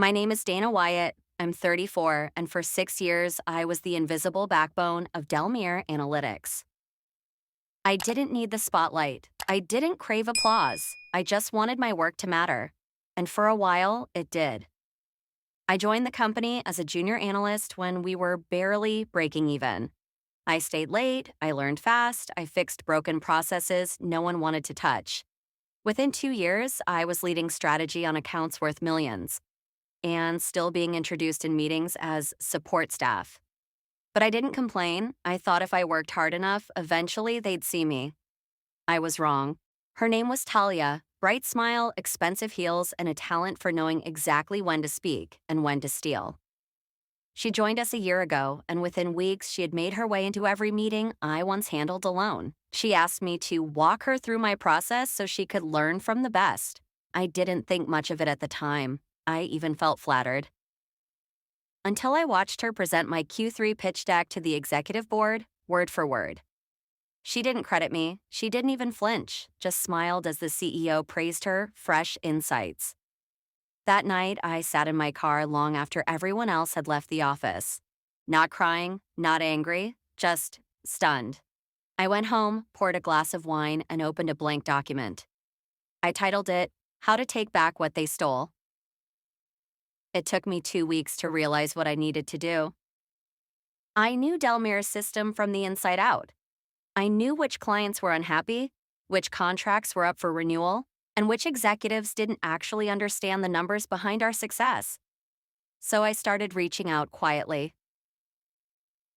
My name is Dana Wyatt. I'm 34, and for 6 years, I was the invisible backbone of Delmere Analytics. I didn't need the spotlight. I didn't crave applause. I just wanted my work to matter. And for a while, it did. I joined the company as a junior analyst when we were barely breaking even. I stayed late, I learned fast, I fixed broken processes no one wanted to touch. Within 2 years, I was leading strategy on accounts worth millions and still being introduced in meetings as support staff. But I didn't complain. I thought if I worked hard enough, eventually they'd see me. I was wrong. Her name was Talia, bright smile, expensive heels, and a talent for knowing exactly when to speak and when to steal. She joined us a year ago, and within weeks, she had made her way into every meeting I once handled alone. She asked me to walk her through my process so she could learn from the best. I didn't think much of it at the time. I even felt flattered. Until I watched her present my Q3 pitch deck to the executive board, word for word. She didn't credit me. She didn't even flinch, just smiled as the CEO praised her fresh insights. That night, I sat in my car long after everyone else had left the office. Not crying, not angry, just stunned. I went home, poured a glass of wine, and opened a blank document. I titled it, How to Take Back What They Stole. It took me 2 weeks to realize what I needed to do. I knew Delmere's system from the inside out. I knew which clients were unhappy, which contracts were up for renewal, and which executives didn't actually understand the numbers behind our success. So I started reaching out quietly.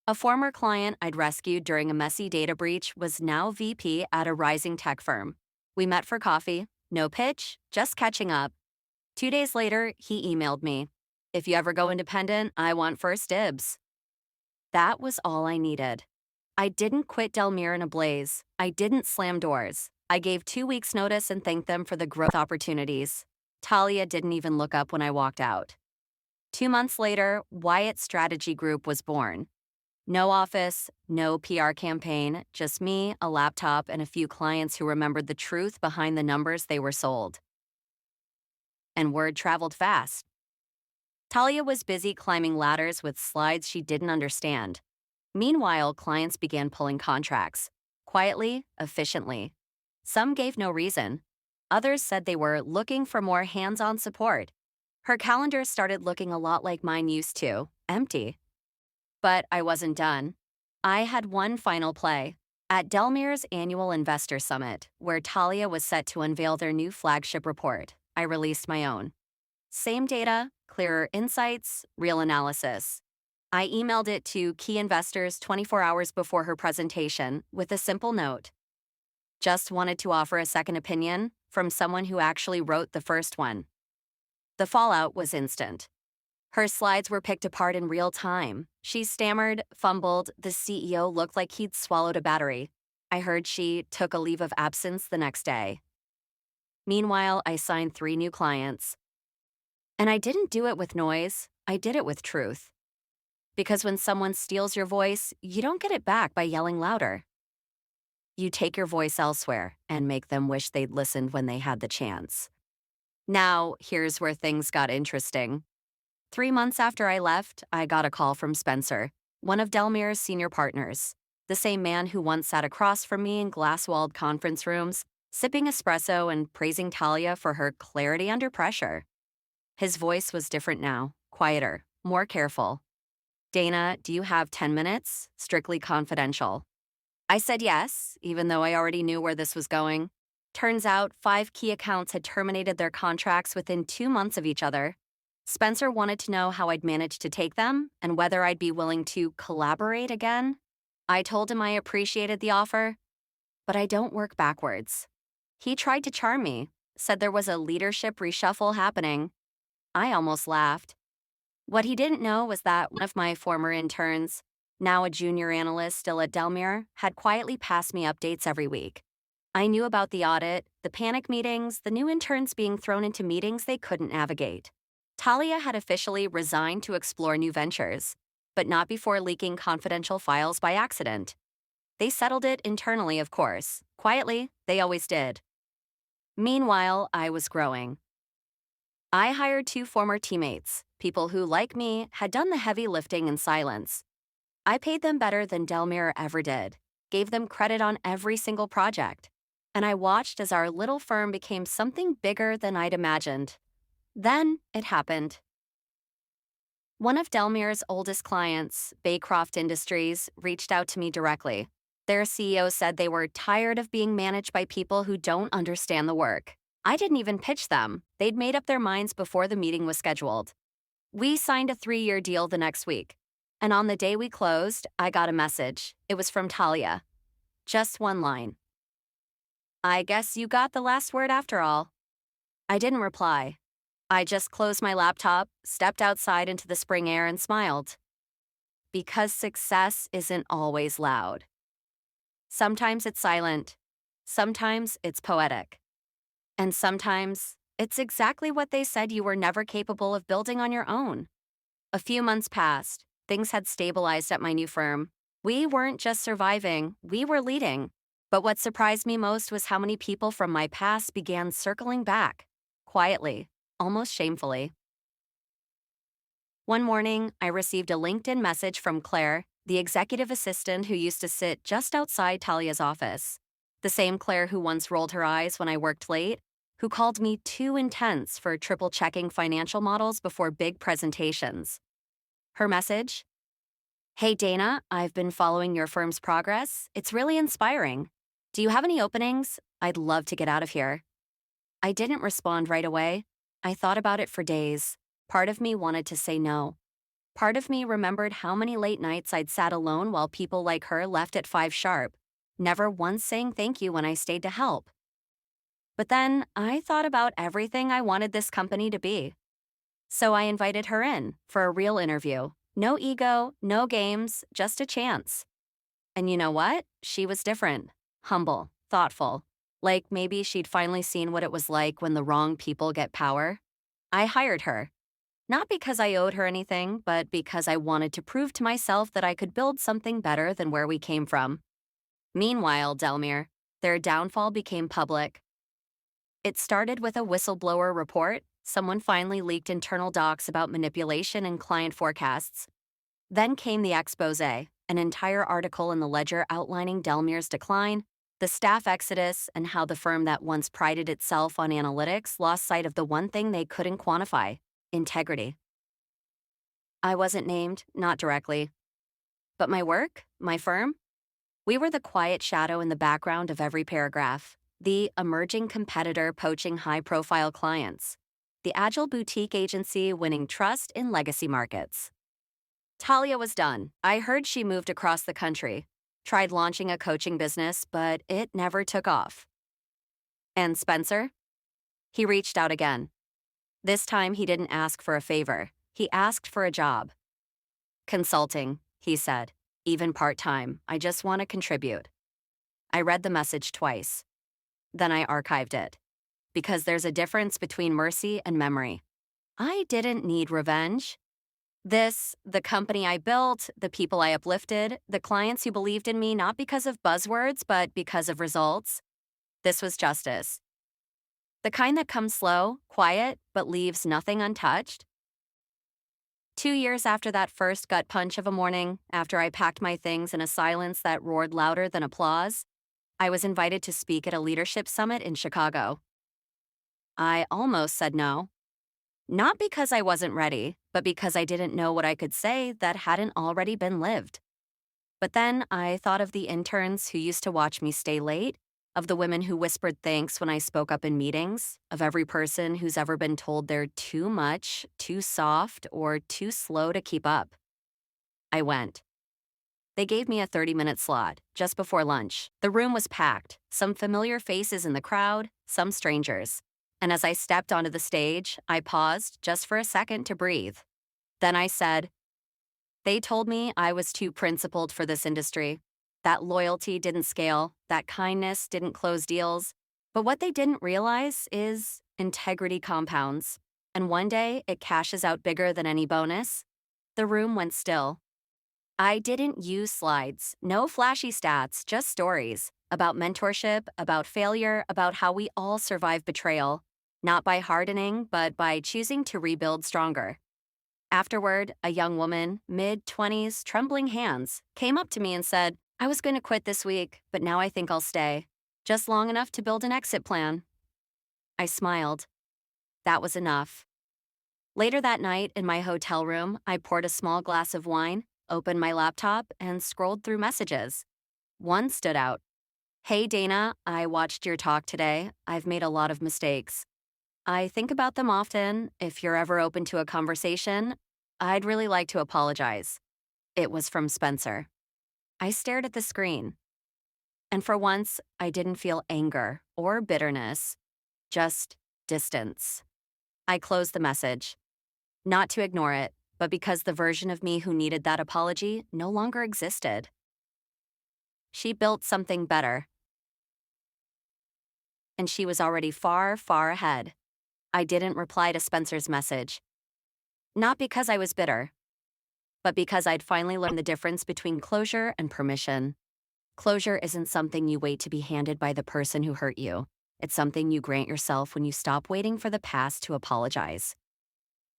A former client I'd rescued during a messy data breach was now VP at a rising tech firm. We met for coffee, no pitch, just catching up. 2 days later, he emailed me. If you ever go independent, I want first dibs. That was all I needed. I didn't quit Delmere in a blaze. I didn't slam doors. I gave 2 weeks' notice and thanked them for the growth opportunities. Talia didn't even look up when I walked out. 2 months later, Wyatt Strategy Group was born. No office, no PR campaign, just me, a laptop, and a few clients who remembered the truth behind the numbers they were sold. And word traveled fast. Talia was busy climbing ladders with slides she didn't understand. Meanwhile, clients began pulling contracts. Quietly, efficiently. Some gave no reason. Others said they were looking for more hands-on support. Her calendar started looking a lot like mine used to, empty. But I wasn't done. I had one final play. At Delmere's annual investor summit, where Talia was set to unveil their new flagship report, I released my own. Same data, clearer insights, real analysis. I emailed it to key investors 24 hours before her presentation with a simple note. Just wanted to offer a second opinion from someone who actually wrote the first one. The fallout was instant. Her slides were picked apart in real time. She stammered, fumbled, the CEO looked like he'd swallowed a battery. I heard she took a leave of absence the next day. Meanwhile, I signed 3 new clients. And I didn't do it with noise, I did it with truth. Because when someone steals your voice, you don't get it back by yelling louder. You take your voice elsewhere and make them wish they'd listened when they had the chance. Now, here's where things got interesting. 3 months after I left, I got a call from Spencer, one of Delmere's senior partners, the same man who once sat across from me in glass-walled conference rooms, sipping espresso and praising Talia for her clarity under pressure. His voice was different now, quieter, more careful. Dana, do you have 10 minutes? Strictly confidential. I said yes, even though I already knew where this was going. Turns out 5 key accounts had terminated their contracts within 2 months of each other. Spencer wanted to know how I'd managed to take them and whether I'd be willing to collaborate again. I told him I appreciated the offer, but I don't work backwards. He tried to charm me, said there was a leadership reshuffle happening. I almost laughed. What he didn't know was that one of my former interns, now a junior analyst still at Delmere, had quietly passed me updates every week. I knew about the audit, the panic meetings, the new interns being thrown into meetings they couldn't navigate. Talia had officially resigned to explore new ventures, but not before leaking confidential files by accident. They settled it internally, of course. Quietly, they always did. Meanwhile, I was growing. I hired two former teammates, people who, like me, had done the heavy lifting in silence. I paid them better than Delmire ever did, gave them credit on every single project, and I watched as our little firm became something bigger than I'd imagined. Then it happened. One of Delmire's oldest clients, Baycroft Industries, reached out to me directly. Their CEO said they were tired of being managed by people who don't understand the work. I didn't even pitch them. They'd made up their minds before the meeting was scheduled. We signed a 3-year deal the next week. And on the day we closed, I got a message. It was from Talia. Just one line. "I guess you got the last word after all." I didn't reply. I just closed my laptop, stepped outside into the spring air, and smiled. Because success isn't always loud. Sometimes it's silent. Sometimes it's poetic. And sometimes it's exactly what they said you were never capable of building on your own. A few months passed. Things had stabilized at my new firm. We weren't just surviving, we were leading. But what surprised me most was how many people from my past began circling back, quietly, almost shamefully. One morning, I received a LinkedIn message from Claire, the executive assistant who used to sit just outside Talia's office. The same Claire who once rolled her eyes when I worked late, who called me too intense for triple-checking financial models before big presentations. Her message? "Hey Dana, I've been following your firm's progress. It's really inspiring. Do you have any openings? I'd love to get out of here." I didn't respond right away. I thought about it for days. Part of me wanted to say no. Part of me remembered how many late nights I'd sat alone while people like her left at 5 sharp, never once saying thank you when I stayed to help. But then I thought about everything I wanted this company to be. So I invited her in for a real interview. No ego, no games, just a chance. And you know what? She was different. Humble, thoughtful. Like maybe she'd finally seen what it was like when the wrong people get power. I hired her. Not because I owed her anything, but because I wanted to prove to myself that I could build something better than where we came from. Meanwhile, Delmire, their downfall became public. It started with a whistleblower report. Someone finally leaked internal docs about manipulation in client forecasts. Then came the expose, an entire article in the Ledger outlining Delmire's decline, the staff exodus, and how the firm that once prided itself on analytics lost sight of the one thing they couldn't quantify: integrity. I wasn't named, not directly. But my work, my firm, we were the quiet shadow in the background of every paragraph, the emerging competitor poaching high-profile clients, the agile boutique agency winning trust in legacy markets. Talia was done. I heard she moved across the country, tried launching a coaching business, but it never took off. And Spencer? He reached out again. This time he didn't ask for a favor. He asked for a job. "Consulting," he said. "Even part-time. I just want to contribute." I read the message twice. Then I archived it. Because there's a difference between mercy and memory. I didn't need revenge. The company I built, the people I uplifted, the clients who believed in me not because of buzzwords, but because of results. This was justice. The kind that comes slow, quiet, but leaves nothing untouched. 2 years after that first gut punch of a morning, after I packed my things in a silence that roared louder than applause, I was invited to speak at a leadership summit in Chicago. I almost said no. Not because I wasn't ready, but because I didn't know what I could say that hadn't already been lived. But then I thought of the interns who used to watch me stay late, of the women who whispered thanks when I spoke up in meetings, of every person who's ever been told they're too much, too soft, or too slow to keep up. I went. They gave me a 30-minute slot, just before lunch. The room was packed, some familiar faces in the crowd, some strangers. And as I stepped onto the stage, I paused just for a second to breathe. Then I said, "They told me I was too principled for this industry. That loyalty didn't scale, that kindness didn't close deals. But what they didn't realize is integrity compounds. And one day, it cashes out bigger than any bonus." The room went still. I didn't use slides, no flashy stats, just stories about mentorship, about failure, about how we all survive betrayal. not by hardening, but by choosing to rebuild stronger. Afterward, a young woman, mid-20s, trembling hands, came up to me and said, "I was going to quit this week, but now I think I'll stay. Just long enough to build an exit plan." I smiled. That was enough. Later that night, in my hotel room, I poured a small glass of wine, opened my laptop, and scrolled through messages. One stood out. "Hey Dana, I watched your talk today. I've made a lot of mistakes. I think about them often. If you're ever open to a conversation, I'd really like to apologize." It was from Spencer. I stared at the screen, and for once, I didn't feel anger or bitterness, just distance. I closed the message, not to ignore it, but because the version of me who needed that apology no longer existed. She built something better, and she was already far, far ahead. I didn't reply to Spencer's message. Not because I was bitter, but because I'd finally learned the difference between closure and permission. Closure isn't something you wait to be handed by the person who hurt you. It's something you grant yourself when you stop waiting for the past to apologize.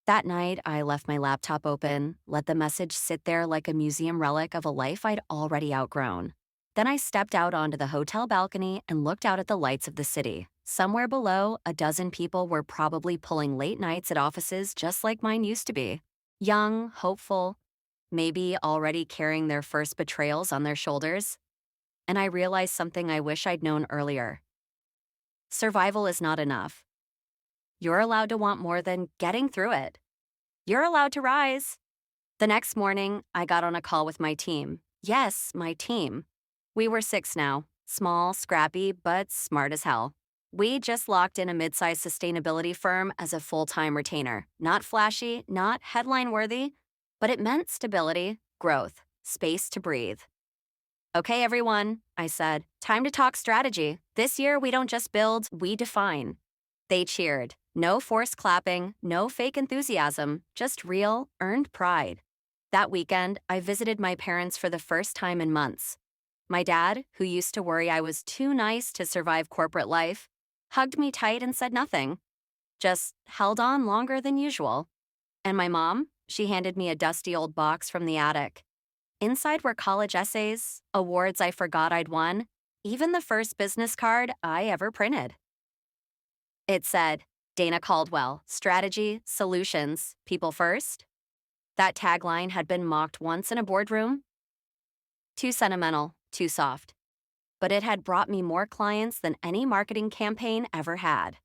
That night, I left my laptop open, let the message sit there like a museum relic of a life I'd already outgrown. Then I stepped out onto the hotel balcony and looked out at the lights of the city. Somewhere below, a dozen people were probably pulling late nights at offices just like mine used to be. Young, hopeful, maybe already carrying their first betrayals on their shoulders. And I realized something I wish I'd known earlier. Survival is not enough. You're allowed to want more than getting through it. You're allowed to rise. The next morning, I got on a call with my team. Yes, my team. We were 6 now, small, scrappy, but smart as hell. We just locked in a mid-sized sustainability firm as a full-time retainer. Not flashy, not headline-worthy, but it meant stability, growth, space to breathe. "Okay, everyone," I said, "time to talk strategy. This year, we don't just build, we define." They cheered. No forced clapping, no fake enthusiasm, just real, earned pride. That weekend, I visited my parents for the first time in months. My dad, who used to worry I was too nice to survive corporate life, hugged me tight and said nothing, just held on longer than usual. And my mom, she handed me a dusty old box from the attic. Inside were college essays, awards I forgot I'd won, even the first business card I ever printed. It said, "Dana Caldwell, Strategy, Solutions, People First." That tagline had been mocked once in a boardroom. Too sentimental, too soft. But it had brought me more clients than any marketing campaign ever had.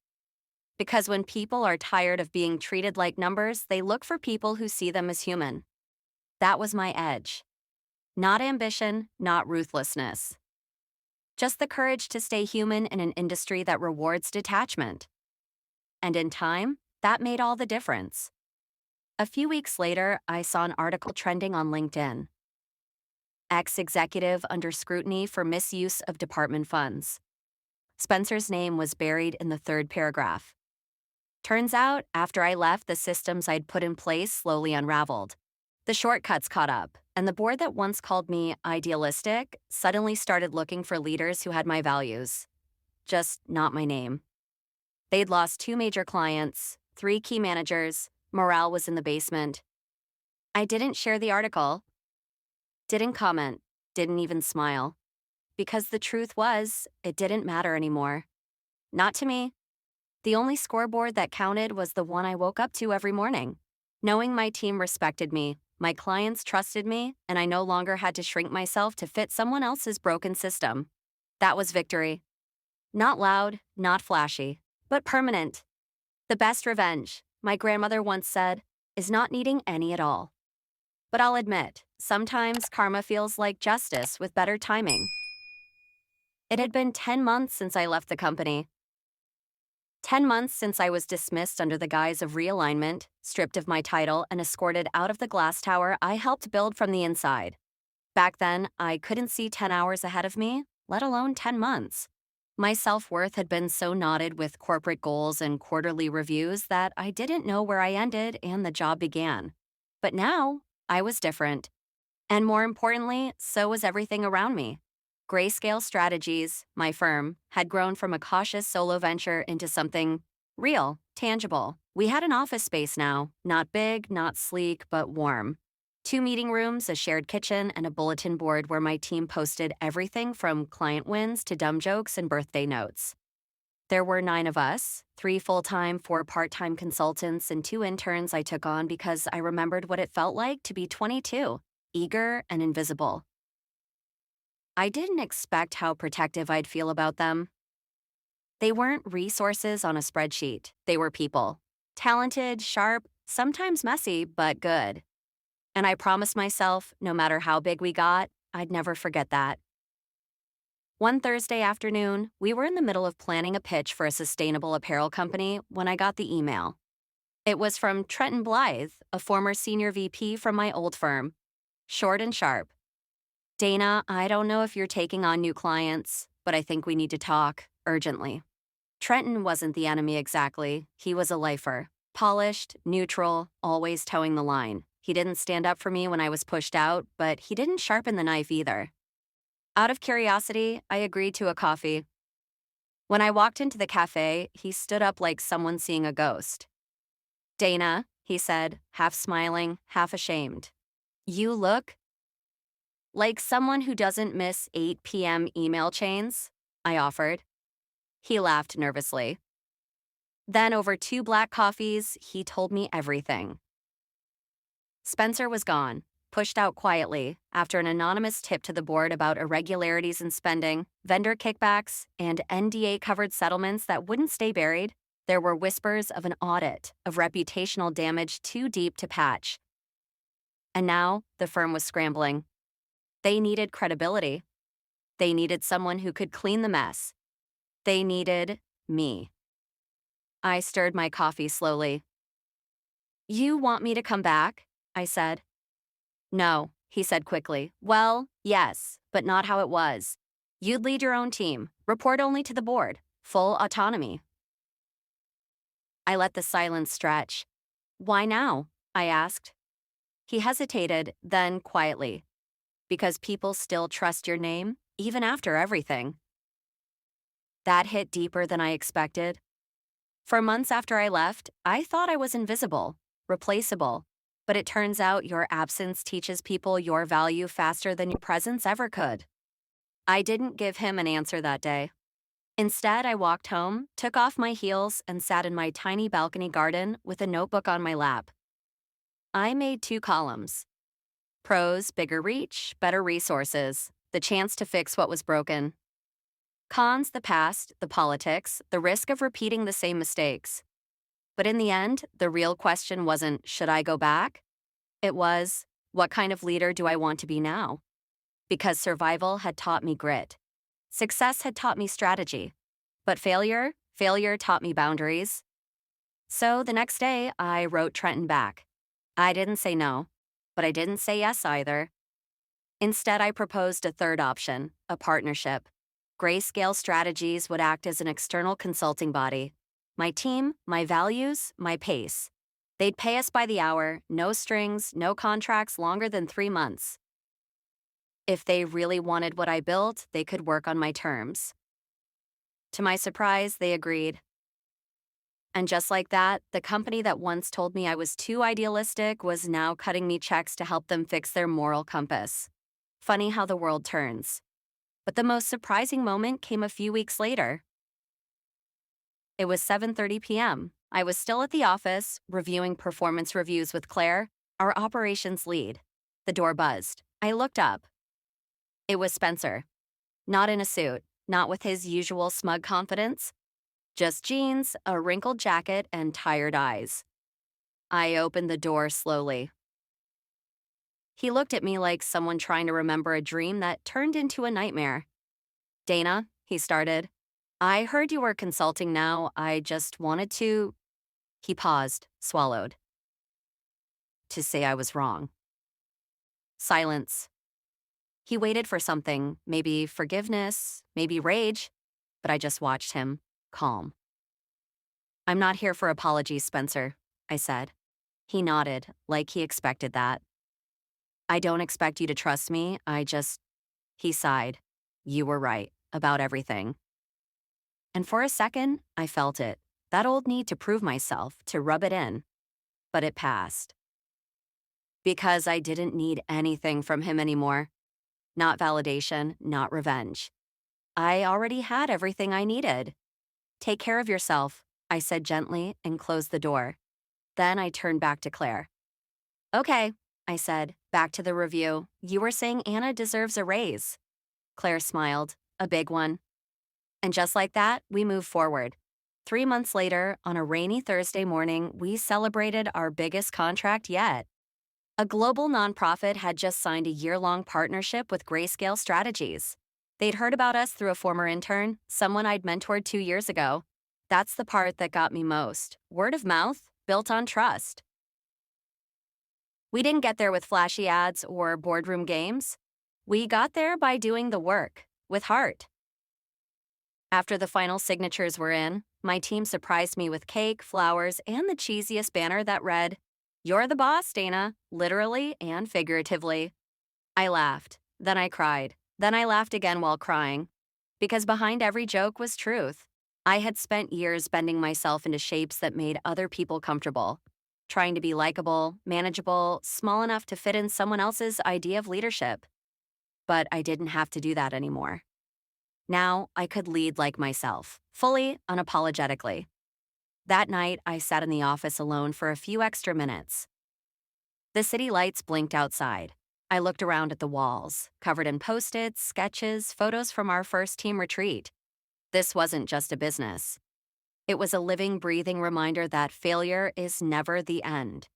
Because when people are tired of being treated like numbers, they look for people who see them as human. That was my edge. Not ambition, not ruthlessness. Just the courage to stay human in an industry that rewards detachment. And in time, that made all the difference. A few weeks later, I saw an article trending on LinkedIn. Ex-executive under scrutiny for misuse of department funds. Spencer's name was buried in the third paragraph. Turns out, after I left, the systems I'd put in place slowly unraveled. The shortcuts caught up, and the board that once called me idealistic suddenly started looking for leaders who had my values. Just not my name. They'd lost 2 major clients, 3 key managers, morale was in the basement. I didn't share the article, didn't comment, didn't even smile. Because the truth was, it didn't matter anymore. Not to me. The only scoreboard that counted was the one I woke up to every morning. Knowing my team respected me, my clients trusted me, and I no longer had to shrink myself to fit someone else's broken system. That was victory. Not loud, not flashy, but permanent. The best revenge, my grandmother once said, is not needing any at all. But I'll admit, sometimes karma feels like justice with better timing. It had been 10 months since I left the company. 10 months since I was dismissed under the guise of realignment, stripped of my title, and escorted out of the glass tower I helped build from the inside. Back then, I couldn't see 10 hours ahead of me, let alone 10 months. My self-worth had been so knotted with corporate goals and quarterly reviews that I didn't know where I ended and the job began. But now, I was different. And more importantly, so was everything around me. Grayscale Strategies, my firm, had grown from a cautious solo venture into something Real, tangible. We had an office space now, not big, not sleek, but warm. 2 meeting rooms, a shared kitchen, and a bulletin board where my team posted everything from client wins to dumb jokes and birthday notes. There were 9 of us, 3 full-time, 4 part-time consultants, and 2 interns I took on because I remembered what it felt like to be 22, eager and invisible. I didn't expect how protective I'd feel about them. They weren't resources on a spreadsheet. They were people. Talented, sharp, sometimes messy, but good. And I promised myself, no matter how big we got, I'd never forget that. One Thursday afternoon, we were in the middle of planning a pitch for a sustainable apparel company when I got the email. It was from Trenton Blythe, a former senior VP from my old firm. Short and sharp. Dana, I don't know if you're taking on new clients, but I think we need to talk, urgently. Trenton wasn't the enemy exactly. He was a lifer. Polished, neutral, always towing the line. He didn't stand up for me when I was pushed out, but he didn't sharpen the knife either. Out of curiosity, I agreed to a coffee. When I walked into the cafe, he stood up like someone seeing a ghost. Dana, he said, half smiling, half ashamed. You look like someone who doesn't miss 8 p.m. email chains, I offered. He laughed nervously. Then, over 2 black coffees, he told me everything. Spencer was gone, pushed out quietly after an anonymous tip to the board about irregularities in spending, vendor kickbacks, and NDA-covered settlements that wouldn't stay buried. There were whispers of an audit, of reputational damage too deep to patch. And now, the firm was scrambling. They needed credibility. They needed someone who could clean the mess. They needed me. I stirred my coffee slowly. You want me to come back? I said. No, he said quickly. Well, yes, but not how it was. You'd lead your own team, report only to the board, full autonomy. I let the silence stretch. Why now? I asked. He hesitated, then quietly. Because people still trust your name, even after everything. That hit deeper than I expected. For months after I left, I thought I was invisible, replaceable. But it turns out your absence teaches people your value faster than your presence ever could. I didn't give him an answer that day. Instead, I walked home, took off my heels, and sat in my tiny balcony garden with a notebook on my lap. I made 2 columns. Pros, bigger reach, better resources, the chance to fix what was broken. Cons, the past, the politics, the risk of repeating the same mistakes. But in the end, the real question wasn't, should I go back? It was, what kind of leader do I want to be now? Because survival had taught me grit. Success had taught me strategy. But failure taught me boundaries. So the next day, I wrote Trenton back. I didn't say no, but I didn't say yes either. Instead, I proposed a third option, a partnership. Grayscale Strategies would act as an external consulting body. My team, my values, my pace. They'd pay us by the hour, no strings, no contracts longer than 3 months. If they really wanted what I built, they could work on my terms. To my surprise, they agreed. And just like that, the company that once told me I was too idealistic was now cutting me checks to help them fix their moral compass. Funny how the world turns. But the most surprising moment came a few weeks later. It was 7:30 p.m. I was still at the office, reviewing performance reviews with Claire, our operations lead. The door buzzed. I looked up. It was Spencer. Not in a suit, not with his usual smug confidence. Just jeans, a wrinkled jacket, and tired eyes. I opened the door slowly. He looked at me like someone trying to remember a dream that turned into a nightmare. Dana, he started. I heard you were consulting now. I just wanted to... He paused, swallowed. To say I was wrong. Silence. He waited for something, maybe forgiveness, maybe rage, but I just watched him, calm. I'm not here for apologies, Spencer, I said. He nodded, like he expected that. I don't expect you to trust me, He sighed. You were right, about everything. And for a second, I felt it. that old need to prove myself, to rub it in. But it passed. Because I didn't need anything from him anymore. Not validation, not revenge. I already had everything I needed. Take care of yourself, I said gently and closed the door. Then I turned back to Claire. Okay, I said, back to the review. You were saying Anna deserves a raise. Claire smiled, a big one. And just like that, we moved forward. 3 months later, on a rainy Thursday morning, we celebrated our biggest contract yet. A global nonprofit had just signed a year-long partnership with Grayscale Strategies. They'd heard about us through a former intern, someone I'd mentored 2 years ago. That's the part that got me most. Word of mouth, built on trust. We didn't get there with flashy ads or boardroom games. We got there by doing the work, with heart. After the final signatures were in, my team surprised me with cake, flowers, and the cheesiest banner that read, "You're the boss, Dana," literally and figuratively. I laughed, then I cried, then I laughed again while crying. Because behind every joke was truth. I had spent years bending myself into shapes that made other people comfortable, trying to be likable, manageable, small enough to fit in someone else's idea of leadership. But I didn't have to do that anymore. Now I could lead like myself, fully, unapologetically. That night, I sat in the office alone for a few extra minutes. The city lights blinked outside. I looked around at the walls, covered in Post-its, sketches, photos from our first team retreat. This wasn't just a business. It was a living, breathing reminder that failure is never the end.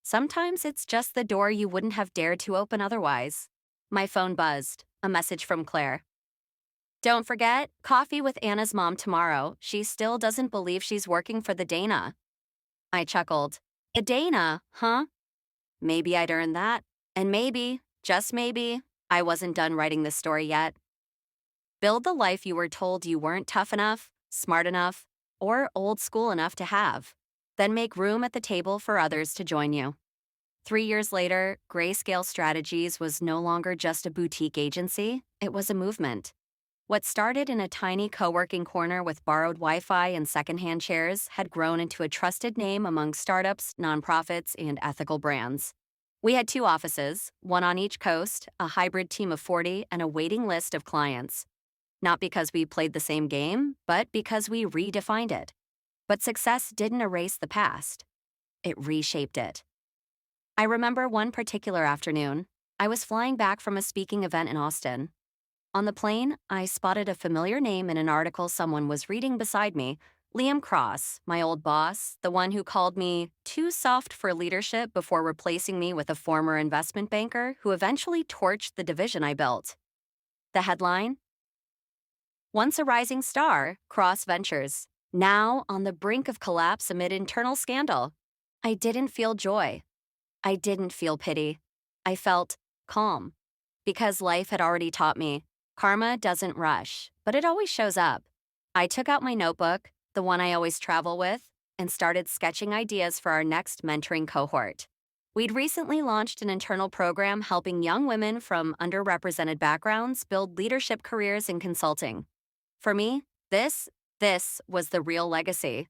Sometimes it's just the door you wouldn't have dared to open otherwise. My phone buzzed, a message from Claire. Don't forget, coffee with Anna's mom tomorrow. She still doesn't believe she's working for the Dana. I chuckled. The Dana, huh? Maybe I'd earned that. And maybe, just maybe, I wasn't done writing this story yet. Build the life you were told you weren't tough enough, smart enough, or old school enough to have. Then make room at the table for others to join you. 3 years later, Grayscale Strategies was no longer just a boutique agency, it was a movement. What started in a tiny co-working corner with borrowed Wi-Fi and secondhand chairs had grown into a trusted name among startups, nonprofits, and ethical brands. We had 2 offices, one on each coast, a hybrid team of 40, and a waiting list of clients. Not because we played the same game, but because we redefined it. But success didn't erase the past. It reshaped it. I remember one particular afternoon. I was flying back from a speaking event in Austin. On the plane, I spotted a familiar name in an article someone was reading beside me, Liam Cross, my old boss, the one who called me too soft for leadership before replacing me with a former investment banker who eventually torched the division I built. The headline? Once a rising star, Cross Ventures, now on the brink of collapse amid internal scandal. I didn't feel joy. I didn't feel pity. I felt calm. Because life had already taught me, karma doesn't rush, but it always shows up. I took out my notebook, the one I always travel with, and started sketching ideas for our next mentoring cohort. We'd recently launched an internal program helping young women from underrepresented backgrounds build leadership careers in consulting. For me, this was the real legacy.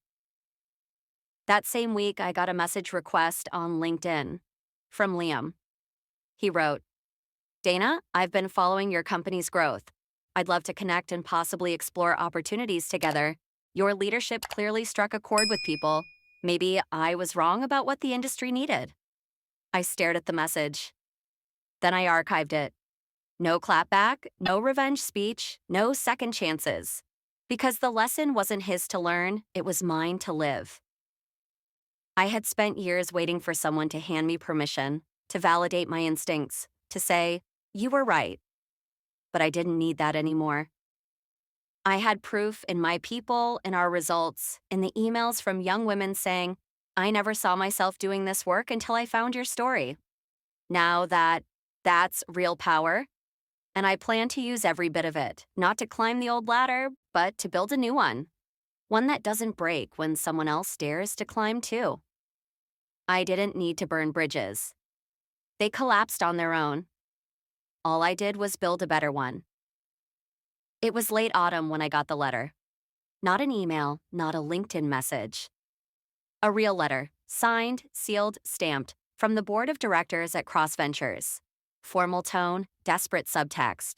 That same week, I got a message request on LinkedIn from Liam. He wrote, Dana, I've been following your company's growth. I'd love to connect and possibly explore opportunities together. Your leadership clearly struck a chord with people. Maybe I was wrong about what the industry needed. I stared at the message. Then I archived it. No clapback, no revenge speech, no second chances. Because the lesson wasn't his to learn, it was mine to live. I had spent years waiting for someone to hand me permission, to validate my instincts, to say, you were right. But I didn't need that anymore. I had proof in my people, in our results, in the emails from young women saying, I never saw myself doing this work until I found your story. Now that's real power. And I plan to use every bit of it, not to climb the old ladder, but to build a new one. One that doesn't break when someone else dares to climb too. I didn't need to burn bridges. They collapsed on their own. All I did was build a better one. It was late autumn when I got the letter. Not an email, not a LinkedIn message. A real letter, signed, sealed, stamped, from the board of directors at Cross Ventures. Formal tone, desperate subtext.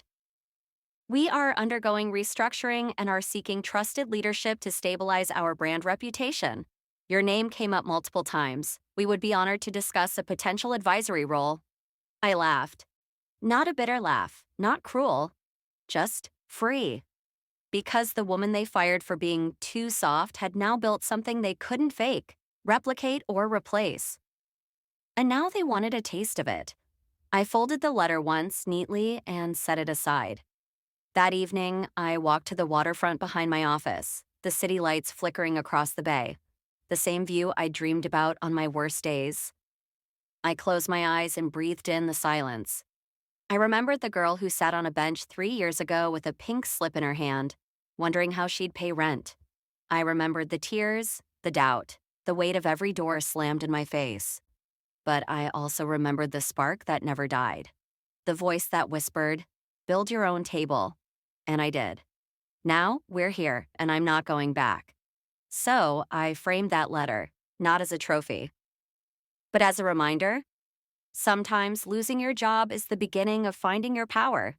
We are undergoing restructuring and are seeking trusted leadership to stabilize our brand reputation. Your name came up multiple times. We would be honored to discuss a potential advisory role. I laughed. Not a bitter laugh, not cruel, just free. Because the woman they fired for being too soft had now built something they couldn't fake, replicate, or replace. And now they wanted a taste of it. I folded the letter once neatly and set it aside. That evening, I walked to the waterfront behind my office, the city lights flickering across the bay, the same view I dreamed about on my worst days. I closed my eyes and breathed in the silence. I remembered the girl who sat on a bench 3 years ago with a pink slip in her hand, wondering how she'd pay rent. I remembered the tears, the doubt, the weight of every door slammed in my face. But I also remembered the spark that never died, the voice that whispered, "Build your own table." And I did. Now we're here, and I'm not going back. So I framed that letter, not as a trophy, but as a reminder. Sometimes losing your job is the beginning of finding your power,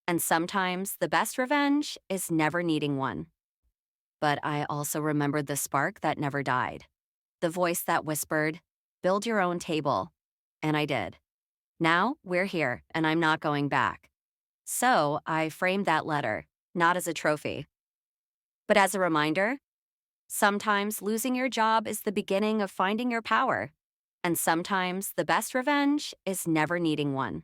and sometimes the best revenge is never needing one. But I also remembered the spark that never died, the voice that whispered, "Build your own table." And I did. Now we're here, and I'm not going back. So I framed that letter, not as a trophy, but as a reminder. Sometimes losing your job is the beginning of finding your power, and sometimes the best revenge is never needing one.